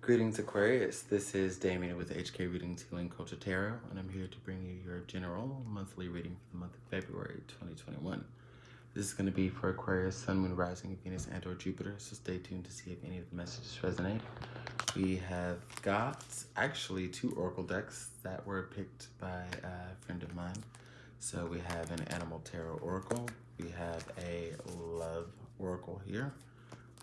Greetings, Aquarius. This is Damien with HK Readings Healing Culture Tarot, and I'm here to bring you your general monthly reading for the month of February 2021. This is going to be for Aquarius, Sun, Moon, Rising, Venus, and or Jupiter, so stay tuned to see if any of the messages resonate. We have got actually 2 oracle decks that were picked by a friend of mine. So we have an Animal Tarot Oracle, we have a Love Oracle here,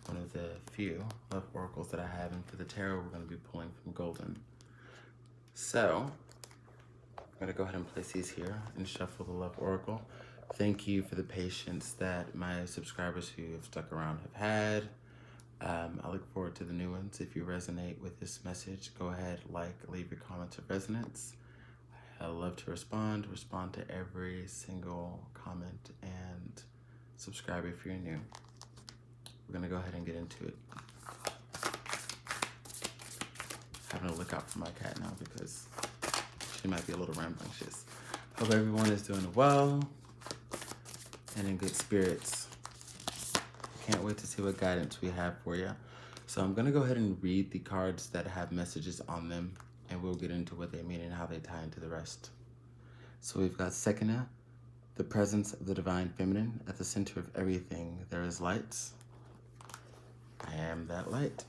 one of the few love oracles that I have, and for the tarot we're going to be pulling from Golden. So I'm going to go ahead and place these here and shuffle the love oracle. Thank you for the patience that my subscribers who have stuck around have had. I look forward to the new ones. If you resonate with this message, go ahead, leave your comments of resonance. I love to respond to every single comment, and subscribe if you're new. We're gonna go ahead and get into it. Having to look out for my cat now because she might be a little rambunctious. Hope everyone is doing well and in good spirits. Can't wait to see what guidance we have for you. So I'm gonna go ahead and read the cards that have messages on them, and we'll get into what they mean and how they tie into the rest. So we've got Sekina, the presence of the divine feminine. At the center of everything there is light. I am that light.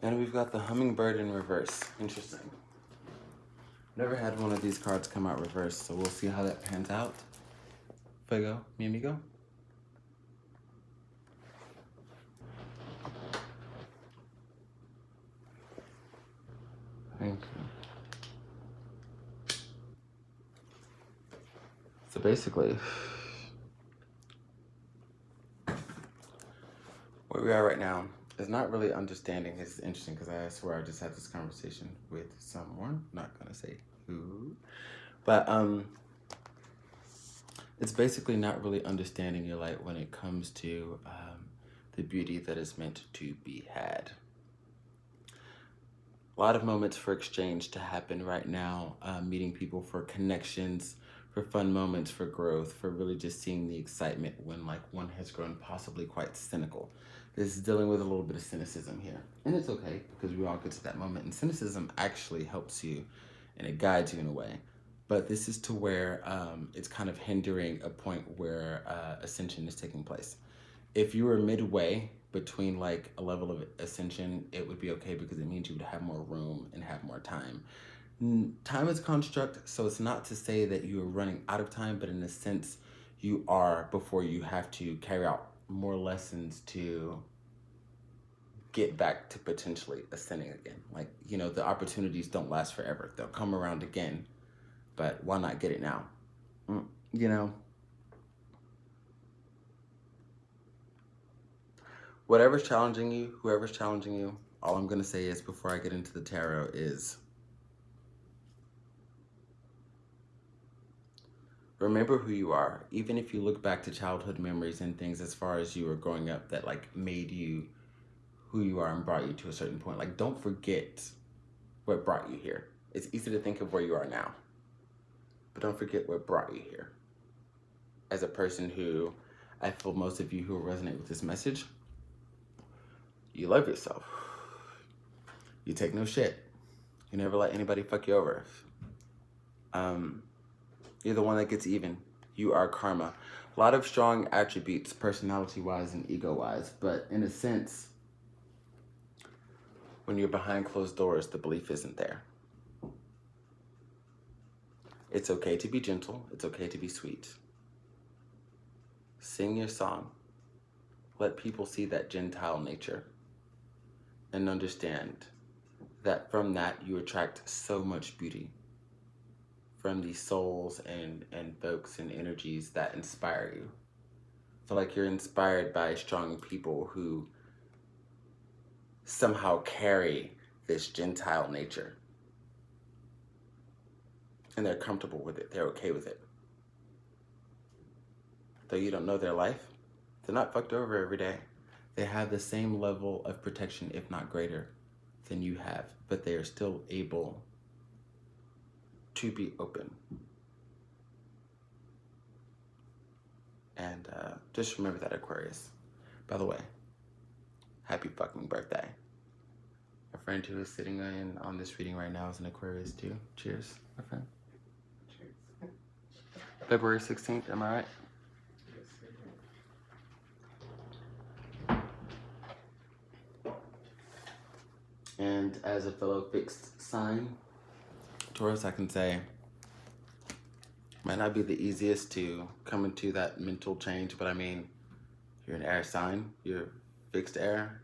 And we've got the hummingbird in reverse. Interesting. Never had one of these cards come out reverse, so we'll see how that pans out. Fuego, mi amigo. Thank you. So basically, where we are right now is not really understanding. It's interesting because I swear I just had this conversation with someone, not gonna say who, but it's basically not really understanding your light when it comes to the beauty that is meant to be had. A lot of moments for exchange to happen right now, meeting people for connections, for fun moments, for growth, for really just seeing the excitement when one has grown possibly quite cynical. This is dealing with a little bit of cynicism here. And it's okay because we all get to that moment. And cynicism actually helps you and it guides you in a way. But this is to where it's kind of hindering a point where ascension is taking place. If you were midway between a level of ascension, it would be okay because it means you would have more room and have more time. Time is a construct, so it's not to say that you are running out of time, but in a sense you are before you have to carry out more lessons to get back to potentially ascending again. The opportunities don't last forever. They'll come around again, but why not get it now? Whatever's challenging you, whoever's challenging you, all I'm gonna say is before I get into the tarot is remember who you are. Even if you look back to childhood memories and things as far as you were growing up that made you who you are and brought you to a certain point. Don't forget what brought you here. It's easy to think of where you are now, but don't forget what brought you here. As a person who, I feel most of you who will resonate with this message, you love yourself. You take no shit. You never let anybody fuck you over. You're the one that gets even. You are karma. A lot of strong attributes, personality-wise and ego-wise, but in a sense, when you're behind closed doors, the belief isn't there. It's okay to be gentle. It's okay to be sweet. Sing your song. Let people see that Gentile nature and understand that from that you attract so much beauty from these souls and folks and energies that inspire you. I feel like you're inspired by strong people who somehow carry this Gentile nature. And they're comfortable with it. They're okay with it. Though you don't know their life, they're not fucked over every day. They have the same level of protection, if not greater, than you have, but they are still able to be open. And just remember that, Aquarius. By the way, happy fucking birthday. A friend who is sitting in on this reading right now is an Aquarius too. Cheers, my friend. Cheers. February 16th, am I right? And as a fellow fixed sign, Taurus, I can say, might not be the easiest to come into that mental change, but I mean, you're an air sign, you're fixed air,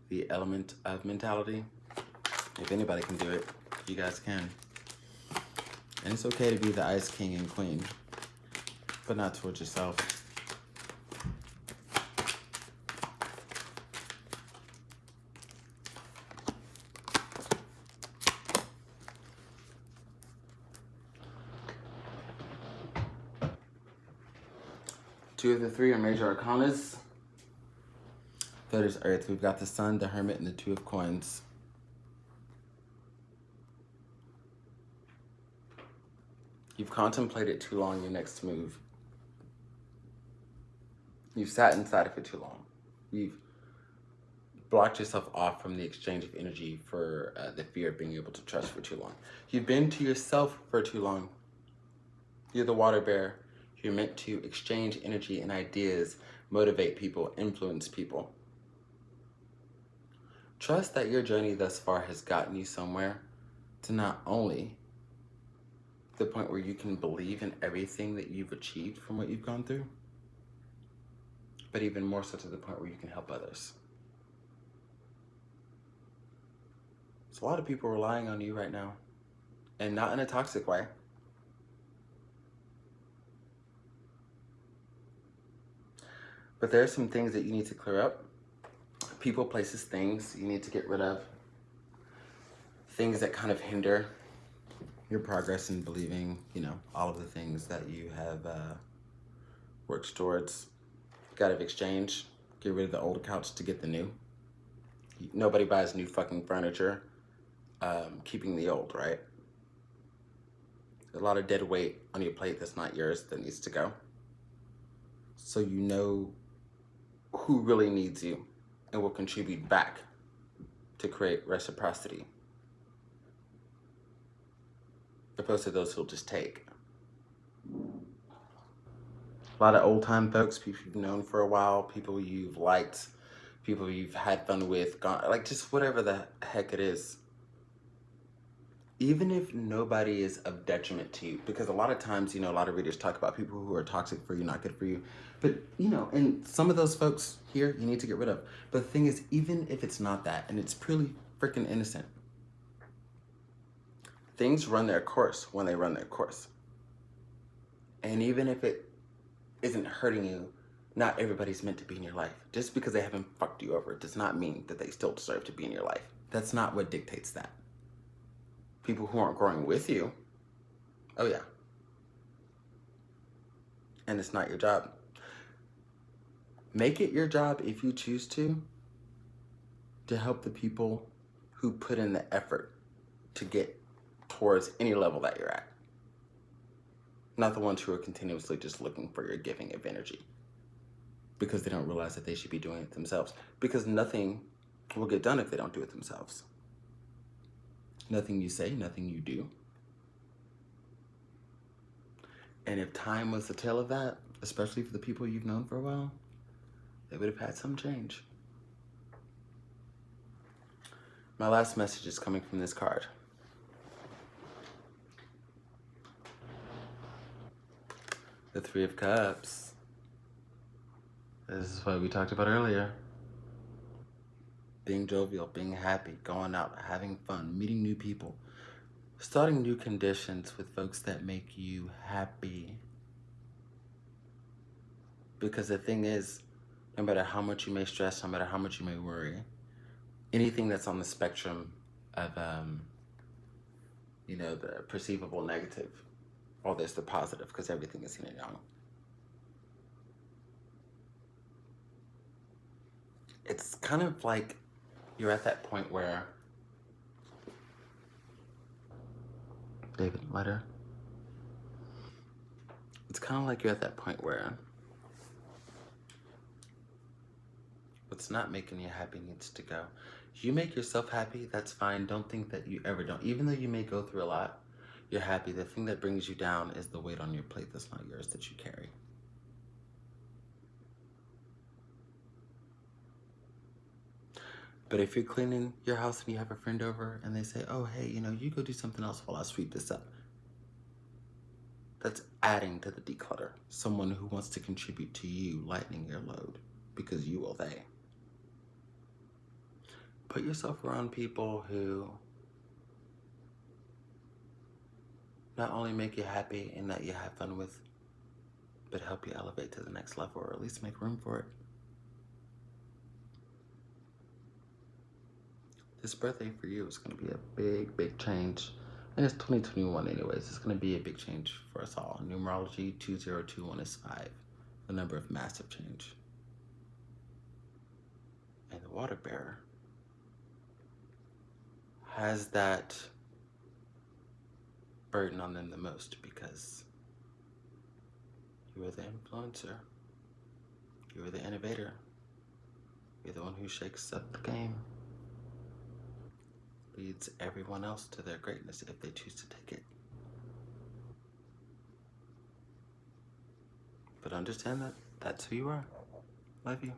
the element of mentality. If anybody can do it, you guys can. And it's okay to be the ice king and queen, but not towards yourself. Two of the three are major arcanas. Third is Earth. We've got the Sun, the Hermit, and the Two of Coins. You've contemplated too long your next move. You've sat inside of it too long. You've blocked yourself off from the exchange of energy for the fear of being able to trust for too long. You've been to yourself for too long. You're the water bearer. You're meant to exchange energy and ideas, motivate people, influence people. Trust that your journey thus far has gotten you somewhere to not only the point where you can believe in everything that you've achieved from what you've gone through, but even more so to the point where you can help others. There's a lot of people relying on you right now, and not in a toxic way. But there are some things that you need to clear up. People, places, things you need to get rid of. Things that kind of hinder your progress in believing, all of the things that you have worked towards. Got to exchange. Get rid of the old couch to get the new. Nobody buys new fucking furniture, keeping the old, right? A lot of dead weight on your plate that's not yours that needs to go. So you know who really needs you and will contribute back to create reciprocity, opposed to those who'll just take. A lot of old time folks, people you've known for a while, people you've liked, people you've had fun with, just whatever the heck it is. Even if nobody is of detriment to you, because a lot of times, a lot of readers talk about people who are toxic for you, not good for you. But, and some of those folks here, you need to get rid of. But the thing is, even if it's not that, and it's purely freaking innocent, things run their course when they run their course. And even if it isn't hurting you, not everybody's meant to be in your life. Just because they haven't fucked you over does not mean that they still deserve to be in your life. That's not what dictates that. People who aren't growing with you, oh yeah. And it's not your job. Make it your job, if you choose to help the people who put in the effort to get towards any level that you're at. Not the ones who are continuously just looking for your giving of energy because they don't realize that they should be doing it themselves. Because nothing will get done if they don't do it themselves. Nothing you say, nothing you do. And if time was the tale of that, especially for the people you've known for a while, they would have had some change. My last message is coming from this card. The Three of Cups. This is what we talked about earlier. Being jovial, being happy, going out, having fun, meeting new people, starting new conditions with folks that make you happy. Because the thing is, no matter how much you may stress, no matter how much you may worry, anything that's on the spectrum of, the perceivable negative, or there's the positive, because everything is yin and yang. it's kind of like you're at that point where, David, lighter. It's kind of like you're at that point where what's not making you happy needs to go. You make yourself happy, that's fine. Don't think that you ever don't. Even though you may go through a lot, you're happy. The thing that brings you down is the weight on your plate that's not yours that you carry. But if you're cleaning your house and you have a friend over and they say, oh, hey, you know, you go do something else while I sweep this up. That's adding to the declutter. Someone who wants to contribute to you lightening your load because you will they. Put yourself around people who not only make you happy and that you have fun with, but help you elevate to the next level or at least make room for it. This birthday for you is going to be a big, big change. And it's 2021 anyways. It's going to be a big change for us all. Numerology 2021 is 5, the number of massive change. And the water bearer has that burden on them the most because you are the influencer. You are the innovator. You're the one who shakes up the game. Leads everyone else to their greatness if they choose to take it. But understand that that's who you are. Love you.